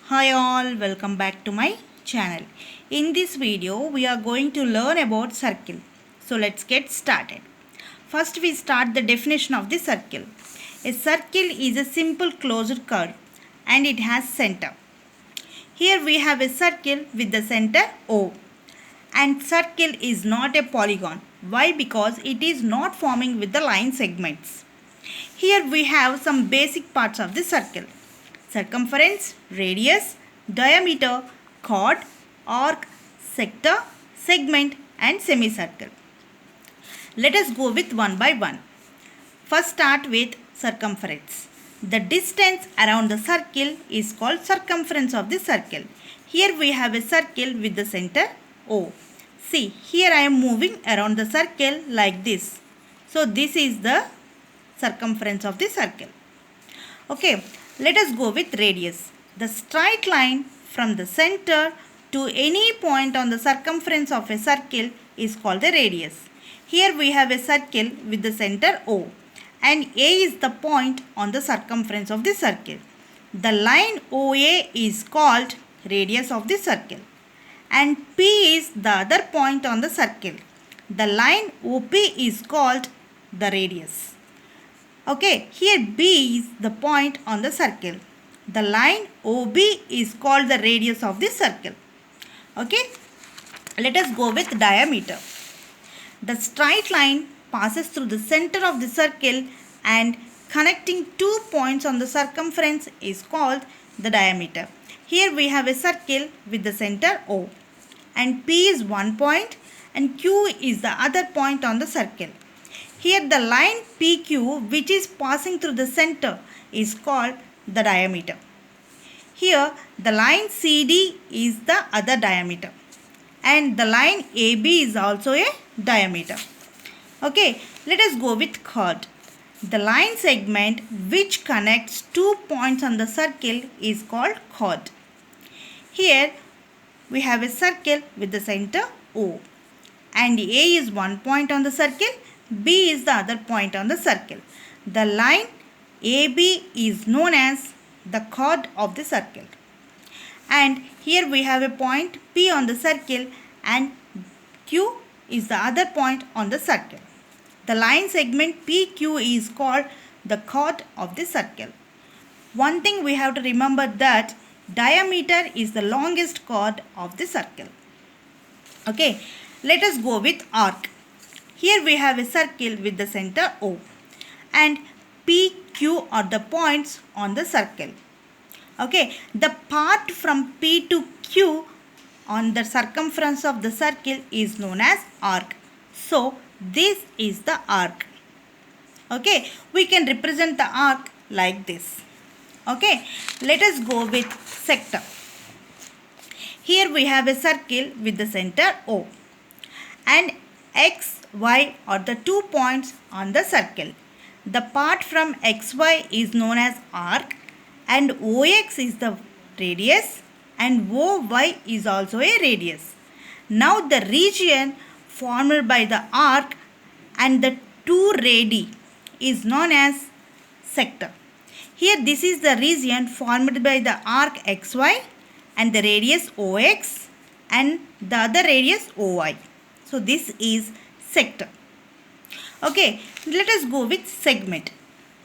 Hi all, welcome back to my channel. In this video, we are going to learn about circle. So let's get started. First we start the definition of the circle. A circle is a simple closed curve and it has center. Here we have a circle with the center O. And circle is not a polygon. Why? Because it is not forming with the line segments. Here we have some basic parts of the circle. Circumference, radius, diameter, chord, arc, sector, segment and semicircle. Let us go with one by one. First start with circumference. The distance around the circle is called circumference of the circle. Here we have a circle with the center O. See, here I am moving around the circle like this. So this is the circumference of the circle. Okay, let us go with radius. The straight line from the center to any point on the circumference of a circle is called the radius. Here we have a circle with the center O and A is the point on the circumference of the circle. The line OA is called radius of the circle and P is the other point on the circle. The line OP is called the radius. Okay, here B is the point on the circle. The line OB is called the radius of the circle. Okay, let us go with diameter. The straight line passes through the center of the circle and connecting two points on the circumference is called the diameter. Here we have a circle with the center O and P is one point and Q is the other point on the circle. Here the line PQ which is passing through the center is called the diameter. Here the line CD is the other diameter and the line AB is also a diameter. Okay, let us go with chord. The line segment which connects two points on the circle is called chord. Here we have a circle with the center O and A is one point on the circle, B is the other point on the circle. The line AB is known as the chord of the circle. And here we have a point P on the circle and Q is the other point on the circle. The line segment PQ is called the chord of the circle. One thing we have to remember that diameter is the longest chord of the circle. Okay, let us go with arc. Here we have a circle with the center O and P, Q are the points on the circle. Okay, the part from P to Q on the circumference of the circle is known as arc. So, this is the arc. Okay, we can represent the arc like this. Okay, let us go with sector. Here we have a circle with the center O and X, Y are the 2 points on the circle. The part from XY is known as arc and OX is the radius and OY is also a radius. Now the region formed by the arc and the two radii is known as sector. Here this is the region formed by the arc XY and the radius OX and the other radius OY. So this is sector. Okay, let us go with segment.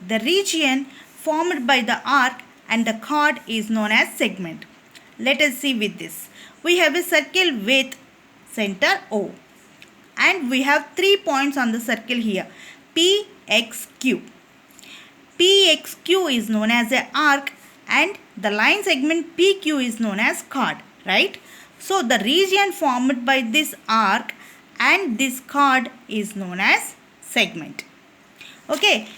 The region formed by the arc and the chord is known as segment. Let us see with this. We have a circle with center O and we have 3 points on the circle here P, X, Q. PXQ is known as a arc and the line segment PQ is known as chord, right? So the region formed by this arc and this chord is known as segment. Okay,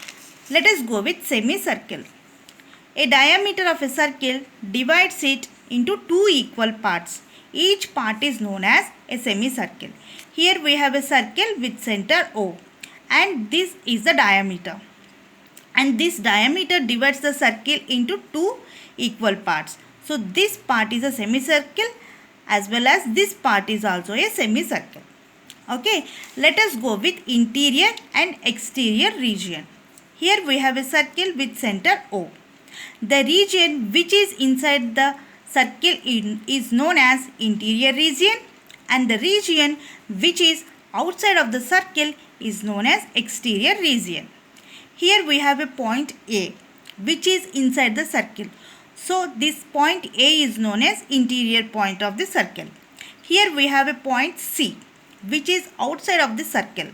let us go with semicircle. A diameter of a circle divides it into two equal parts. Each part is known as a semicircle. Here we have a circle with center O and this is the diameter. And this diameter divides the circle into two equal parts. So this part is a semicircle as well as this part is also a semicircle. Okay, let us go with interior and exterior region. Here we have a circle with center O. The region which is inside the Circle is known as interior region, and the region which is outside of the circle is known as exterior region. Here we have a point A which is inside the circle. So this point A is known as interior point of the circle. Here we have a point C which is outside of the circle.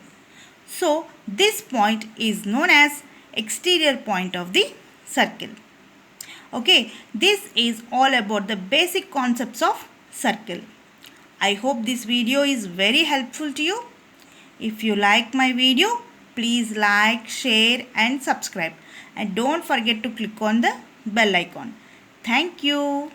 So this point is known as exterior point of the circle. Okay, this is all about the basic concepts of circle. I hope this video is very helpful to you. If you like my video, please like, share and subscribe. And don't forget to click on the bell icon. Thank you.